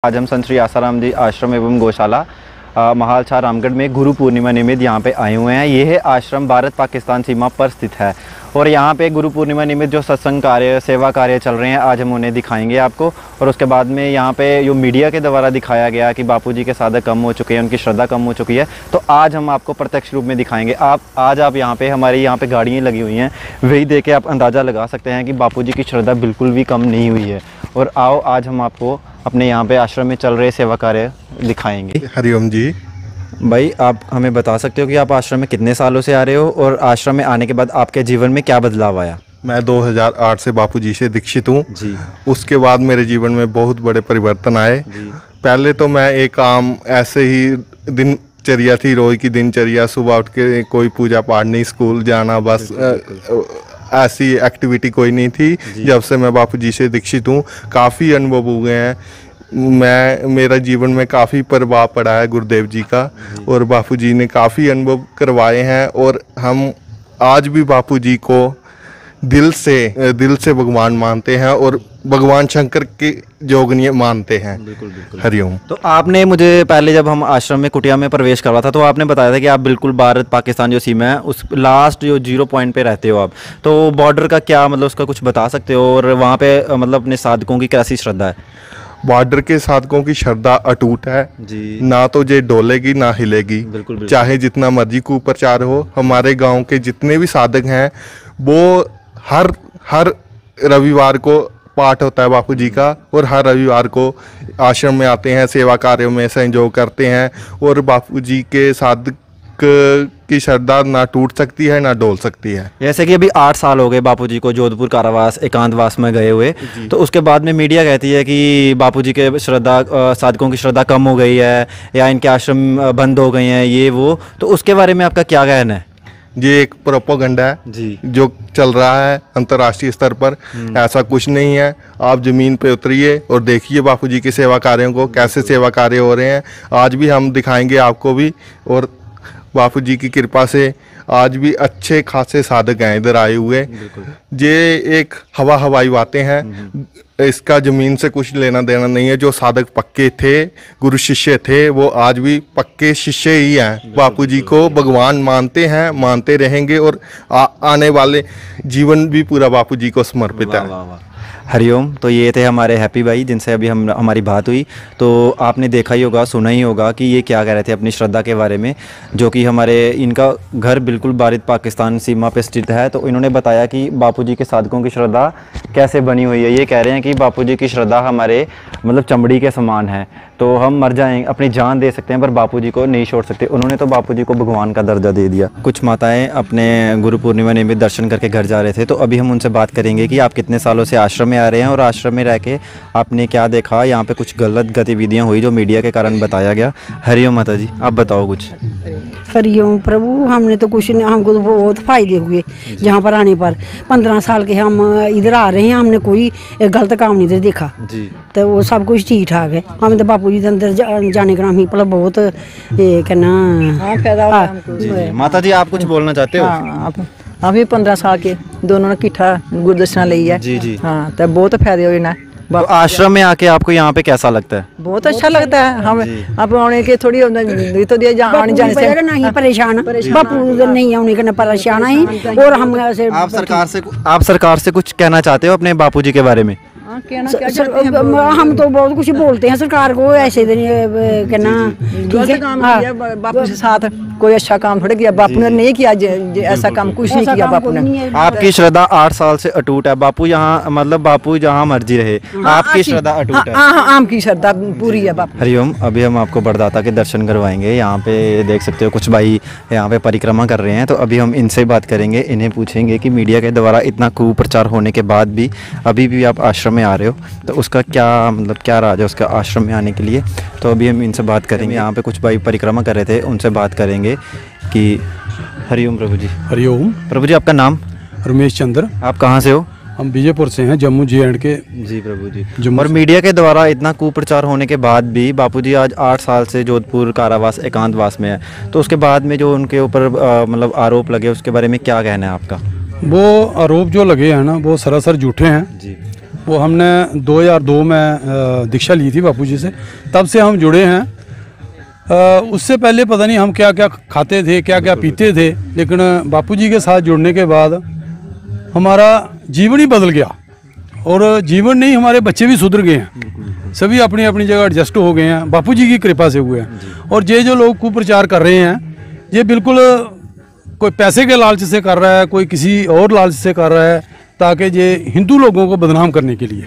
आज हम संत श्री आसाराम जी आश्रम एवं गौशाला महालछा रामगढ़ में गुरु पूर्णिमा निमित्त यहाँ पे आए हुए हैं। ये है आश्रम भारत पाकिस्तान सीमा पर स्थित है और यहाँ पे गुरु पूर्णिमा निमित्त जो सत्संग कार्य सेवा कार्य चल रहे हैं आज हम उन्हें दिखाएंगे आपको। और उसके बाद में यहाँ पे जो मीडिया के द्वारा दिखाया गया कि बापूजी के साधक कम हो चुके हैं, उनकी श्रद्धा कम हो चुकी है, तो आज हम आपको प्रत्यक्ष रूप में दिखाएंगे। आज आप यहाँ पे हमारी यहाँ पे गाड़ियाँ लगी हुई हैं, वही देख के आप अंदाज़ा लगा सकते हैं कि बापूजी की श्रद्धा बिल्कुल भी कम नहीं हुई है। और आओ आज हम आपको अपने यहाँ पे आश्रम में चल रहे सेवा कार्य दिखाएंगे। हरिओम जी। भाई आप हमें बता सकते हो कि आप आश्रम में कितने सालों से आ रहे हो और आश्रम में आने के बाद आपके जीवन में क्या बदलाव आया? मैं 2008 से बापूजी से दीक्षित हूँ जी। उसके बाद मेरे जीवन में बहुत बड़े परिवर्तन आए जी। पहले तो मैं एक आम ऐसे ही दिनचर्या थी, रोज की दिनचर्या, सुबह उठ के कोई पूजा पाठ नहीं, स्कूल जाना, बस ऐसी एक्टिविटी कोई नहीं थी। जब से मैं बापूजी से दीक्षित हूँ काफ़ी अनुभव हो गए हैं। मेरा जीवन में काफ़ी प्रभाव पड़ा है गुरुदेव जी का और बापूजी ने काफ़ी अनुभव करवाए हैं और हम आज भी बापूजी को दिल से भगवान मानते हैं और भगवान शंकर के जोगनीय मानते हैं। बिल्कुल। हरिओम। तो आपने मुझे पहले जब हम आश्रम में कुटिया में प्रवेश करवा था तो आपने बताया था कि आप बिल्कुल भारत पाकिस्तान जो सीमा है उस लास्ट जो 0 पॉइंट पे रहते हो आप, तो बॉर्डर का क्या मतलब उसका कुछ बता सकते हो और वहाँ पे मतलब अपने साधकों की कैसी श्रद्धा है? बॉर्डर के साधकों की श्रद्धा अटूट है जी। ना तो ये डोलेगी ना हिलेगी। बिल्कुल। चाहे जितना मर्जी कुप्रचार हो, हमारे गांव के जितने भी साधक हैं वो हर रविवार को पाठ होता है बापूजी का और हर रविवार को आश्रम में आते हैं, सेवा कार्यों में सहयोग करते हैं और बापूजी के साधक की श्रद्धा ना टूट सकती है ना डोल सकती है। जैसे कि अभी 8 साल हो गए बापूजी को जोधपुर कारावास एकांतवास में गए हुए, तो उसके बाद में मीडिया कहती है कि बापूजी के साधकों की श्रद्धा कम हो गई है या इनके आश्रम बंद हो गए हैं, ये वो, तो उसके बारे में आपका क्या कहना है? ये एक प्रोपेगेंडा है जी जो चल रहा है अंतर्राष्ट्रीय स्तर पर। ऐसा कुछ नहीं है। आप जमीन पे उतरिए और देखिए बापूजी की सेवा कार्यों को, कैसे सेवा कार्य हो रहे हैं। आज भी हम दिखाएंगे आपको भी और बापूजी की कृपा से आज भी अच्छे खासे साधक हैं इधर आए हुए। ये एक हवाई बातें हैं, इसका जमीन से कुछ लेना देना नहीं है। जो साधक पक्के थे, गुरु शिष्य थे, वो आज भी पक्के शिष्य ही हैं। बापूजी को भगवान मानते हैं, मानते रहेंगे और आने वाले जीवन भी पूरा बापूजी को समर्पित है। हरिओम। तो ये थे हमारे हैप्पी भाई जिनसे अभी हमारी बात हुई। तो आपने देखा ही होगा, सुना ही होगा कि ये क्या कह रहे थे अपनी श्रद्धा के बारे में, जो कि इनका घर बिल्कुल भारत पाकिस्तान सीमा पे स्थित है। तो इन्होंने बताया कि बापूजी के साधकों की श्रद्धा कैसे बनी हुई है। ये कह रहे हैं कि बापूजी की श्रद्धा हमारे मतलब चमड़ी के समान है, तो हम मर जाएंगे, अपनी जान दे सकते हैं पर बापूजी को नहीं छोड़ सकते। उन्होंने तो बापूजी को भगवान का दर्जा दे दिया। कुछ माताएं अपने गुरु पूर्णिमा निमित्त दर्शन करके घर जा रहे थे, तो अभी हम उनसे बात करेंगे कि आप कितने सालों से आश्रम में आ रहे हैं और आश्रम में रह के आपने क्या देखा। यहाँ पे कुछ गलत गतिविधियाँ हुई जो मीडिया के कारण बताया गया। हरिओम माता जी, आप बताओ कुछ। हरिओम प्रभु। हमने तो कुछ नहीं, हमको तो बहुत फायदे हुए यहाँ पर आने पर। 15 साल के हम इधर आ रहे हैं, हमने कोई गलत काम नहीं इधर देखा जी। तो वो सब कुछ ठीक ठाक है। हमें तो बापू जी के अंदर जाने का ही मतलब बहुत कहना। माता जी आप कुछ बोलना चाहते हो? हम भी 15 साल के दोनों ने किठा गुरदर्शना ली है जी जी। हाँ, तो बहुत फायदे हुए ना। तो आश्रम में आके आपको यहाँ पे कैसा लगता है? बहुत अच्छा लगता है। हम अब आने के थोड़ी तो दिया आने जाने से नहीं परेशान, बापू नहीं आने के परेशान है। और हम आप सरकार से कुछ कहना चाहते हो अपने बापूजी के बारे में? हम तो बहुत कुछ बोलते हैं सरकार को, ऐसे कहना बापू के साथ कोई अच्छा काम थोड़े किया बापू ने, नहीं किया ऐसा काम कुछ नहीं किया बापू ने। आपकी श्रद्धा 8 साल से अटूट है। बापू यहाँ मतलब बापू जहाँ मर्जी रहे, आपकी श्रद्धा अटूट है। आपकी श्रद्धा पूरी है बापू। हरिओम। अभी हम आपको बड़दाता के दर्शन करवाएंगे। यहाँ पे देख सकते हो कुछ भाई यहाँ पे परिक्रमा कर रहे हैं, तो अभी हम इनसे बात करेंगे। इन्हें पूछेंगे कि मीडिया के द्वारा इतना कुप्रचार होने के बाद भी अभी भी आप आश्रम में आ रहे हो, तो उसका क्या मतलब क्या राज है उसका आश्रम में आने के लिए। तो अभी हम इनसे बात करेंगे। यहाँ पे कुछ भाई परिक्रमा कर रहे थे, उनसे बात करेंगे कि हरिओम प्रभु जी। हरिओम प्रभु जी। आपका नाम? रमेश चंद्र। आप कहाँ से हो? हम विजयपुर से हैं, जम्मू जी के। जी प्रभु जी। और मीडिया के द्वारा इतना कुप्रचार होने के बाद भी बापूजी आज 8 साल से जोधपुर कारावास एकांतवास में है, तो उसके बाद में जो उनके ऊपर मतलब आरोप लगे उसके बारे में क्या कहना है आपका? वो आरोप जो लगे हैं ना वो सरासर झूठे हैं जी। वो हमने 2002 में दीक्षा ली थी बापूजी से, तब से हम जुड़े हैं। उससे पहले पता नहीं हम क्या क्या खाते थे, क्या क्या पीते थे, लेकिन बापूजी के साथ जुड़ने के बाद हमारा जीवन ही बदल गया। और जीवन नहीं, हमारे बच्चे भी सुधर गए हैं, सभी अपनी अपनी जगह एडजस्ट हो गए हैं, बापूजी की कृपा से हुए हैं। और ये जो लोग कुप्रचार कर रहे हैं, ये बिल्कुल कोई पैसे के लालच से कर रहा है, कोई किसी और लालच से कर रहा है, ताकि ये हिंदू लोगों को बदनाम करने के लिए।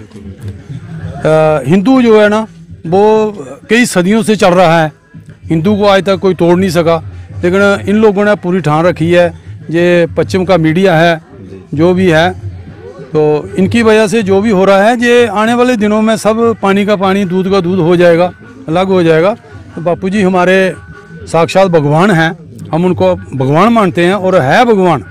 हिंदू जो है ना, वो कई सदियों से चल रहा है, हिंदू को आज तक कोई तोड़ नहीं सका, लेकिन इन लोगों ने पूरी ठान रखी है। ये पश्चिम का मीडिया है जो भी है, तो इनकी वजह से जो भी हो रहा है, ये आने वाले दिनों में सब पानी का पानी, दूध का दूध हो जाएगा, अलग हो जाएगा। तो बापूजी हमारे साक्षात भगवान हैं, हम उनको भगवान मानते हैं, और है भगवान।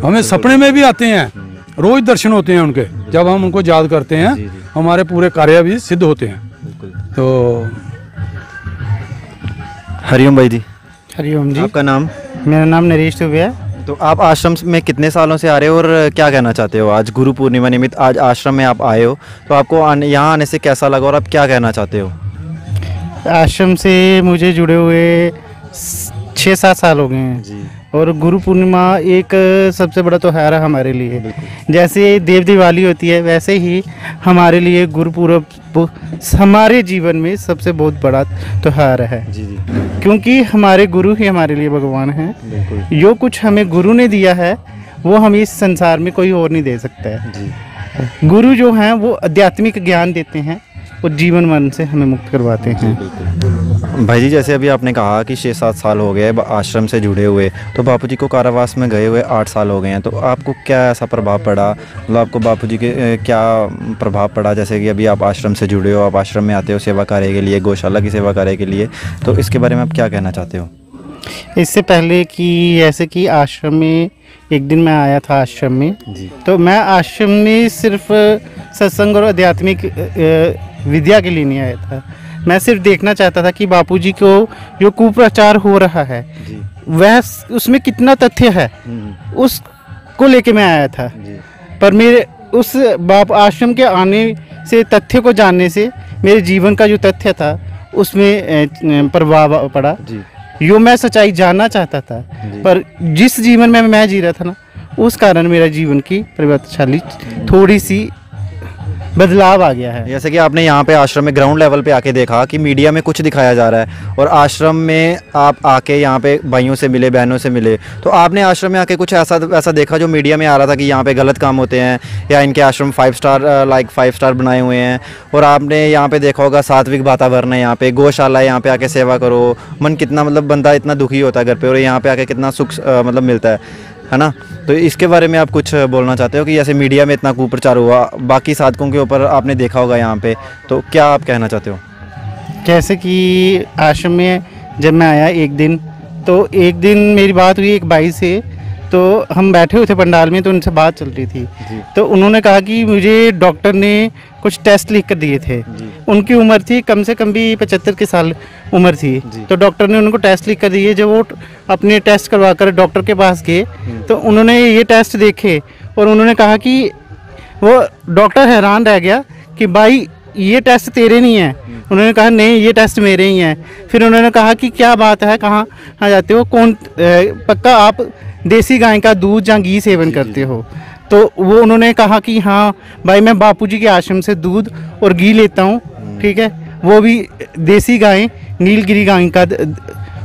हमें सपने में भी आते हैं, रोज दर्शन होते हैं उनके, जब हम उनको याद करते हैं हमारे पूरे कार्य भी सिद्ध होते हैं। तो हरिओम भाई जी। हरिओम जी। आपका नाम? मेरा नाम नरेश दुबे है। तो आप आश्रम में कितने सालों से आ रहे हो और क्या कहना चाहते हो? आज गुरु पूर्णिमा निमित्त आज आश्रम में आप आए हो, तो आपको यहाँ आने से कैसा लगा और आप क्या कहना चाहते हो? आश्रम से मुझे जुड़े हुए 6-7 साल हो गए हैं जी। और गुरु पूर्णिमा एक सबसे बड़ा त्योहार है हमारे लिए। जैसे देव दिवाली होती है, वैसे ही हमारे लिए गुरुपूर्व हमारे जीवन में सबसे बहुत बड़ा त्योहार है जी। क्योंकि हमारे गुरु ही हमारे लिए भगवान हैं। जो कुछ हमें गुरु ने दिया है वो हम इस संसार में कोई और नहीं दे सकता है जी। गुरु जो हैं वो आध्यात्मिक ज्ञान देते हैं और जीवन मरण से हमें मुक्त करवाते हैं। भाई जी, जैसे अभी आपने कहा कि 6-7 साल हो गए आश्रम से जुड़े हुए, तो बापूजी को कारावास में गए हुए 8 साल हो गए हैं, तो आपको क्या ऐसा प्रभाव पड़ा? मतलब आपको बापूजी के क्या प्रभाव पड़ा? जैसे कि अभी आप आश्रम से जुड़े हो, आप आश्रम में आते हो सेवा कार्य के लिए, गौशाला की सेवा कार्य के लिए, तो इसके बारे में आप क्या कहना चाहते हो? इससे पहले कि ऐसे कि आश्रम में एक दिन मैं आया था आश्रम में जी। तो मैं आश्रम में सिर्फ सत्संग और आध्यात्मिक विद्या के लिए नहीं आया था। मैं सिर्फ देखना चाहता था कि बापूजी को जो कुप्रचार हो रहा है वह उसमें कितना तथ्य है, उसको लेके मैं आया था। पर मेरे उस आश्रम के आने से, तथ्य को जानने से मेरे जीवन का जो तथ्य था उसमें प्रभाव पड़ा। यो मैं सच्चाई जानना चाहता था, पर जिस जीवन में मैं जी रहा था ना, उस कारण मेरा जीवन की परिवर्तनशाली थोड़ी सी बदलाव आ गया है। जैसे कि आपने यहाँ पे आश्रम में ग्राउंड लेवल पे आके देखा कि मीडिया में कुछ दिखाया जा रहा है, और आश्रम में आप आके यहाँ पे भाइयों से मिले, बहनों से मिले, तो आपने आश्रम में आके कुछ ऐसा देखा जो मीडिया में आ रहा था कि यहाँ पे गलत काम होते हैं, या इनके आश्रम 5 स्टार बनाए हुए हैं, और आपने यहाँ पे देखा होगा सात्विक वातावरण है, यहाँ पे गौशाला है, यहाँ पे आके सेवा करो, मन कितना, मतलब बंदा इतना दुखी होता है घर पे, और यहाँ पे आके कितना सुख मतलब मिलता है ना। तो इसके बारे में आप कुछ बोलना चाहते हो कि जैसे मीडिया में इतना कुप्रचार हुआ, बाकी साधकों के ऊपर आपने देखा होगा यहाँ पे, तो क्या आप कहना चाहते हो? जैसे कि आश्रम में जब मैं आया एक दिन मेरी बात हुई एक भाई से, तो हम बैठे हुए थे पंडाल में, तो उनसे बात चल रही थी, तो उन्होंने कहा कि मुझे डॉक्टर ने कुछ टेस्ट लिख कर दिए थे। उनकी उम्र थी कम से कम भी 75 के साल उम्र थी, तो डॉक्टर ने उनको टेस्ट लिख कर दिए। जब वो अपने टेस्ट करवा कर डॉक्टर के पास गए, तो उन्होंने ये टेस्ट देखे और उन्होंने कहा कि वो डॉक्टर हैरान रह गया कि भाई ये टेस्ट तेरे नहीं है। उन्होंने कहा नहीं, ये टेस्ट मेरे ही हैं। फिर उन्होंने कहा कि क्या बात है, कहाँ जाते हो, कौन पक्का आप देसी गाय का दूध या घी सेवन करते हो? तो वो उन्होंने कहा कि हाँ भाई, मैं बापूजी के आश्रम से दूध और घी लेता हूँ, ठीक है, वो भी देसी गाय, नीलगिरी गाय का।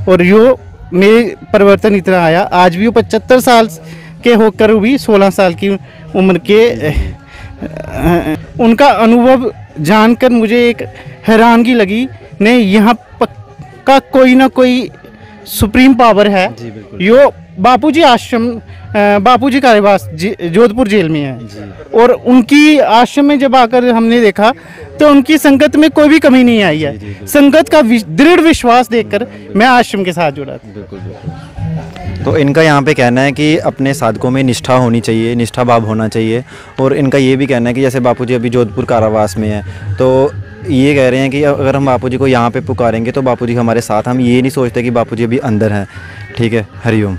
और यो मेरे परिवर्तन इतना आया, आज भी वो 75 साल के होकर भी 16 साल की उम्र के उनका अनुभव जानकर मुझे एक हैरानगी लगी। नहीं, यहाँ पक्का कोई ना कोई सुप्रीम पावर है। यो बापूजी आश्रम, बापूजी कारावास जोधपुर जेल में है, और उनकी आश्रम में जब आकर हमने देखा तो उनकी संगत में कोई भी कमी नहीं आई है। संगत का दृढ़ विश्वास देखकर मैं आश्रम के साथ जुड़ा था। तो इनका यहाँ पे कहना है कि अपने साधकों में निष्ठा होनी चाहिए, निष्ठा भाव होना चाहिए, और इनका ये भी कहना है कि जैसे बापूजी अभी जोधपुर कारावास में है, तो ये कह रहे हैं कि अगर हम बापूजी को यहाँ पे पुकारेंगे तो बापूजी हमारे साथ, हम ये नहीं सोचते कि बापूजी अभी अंदर हैं। ठीक है, हरिओम।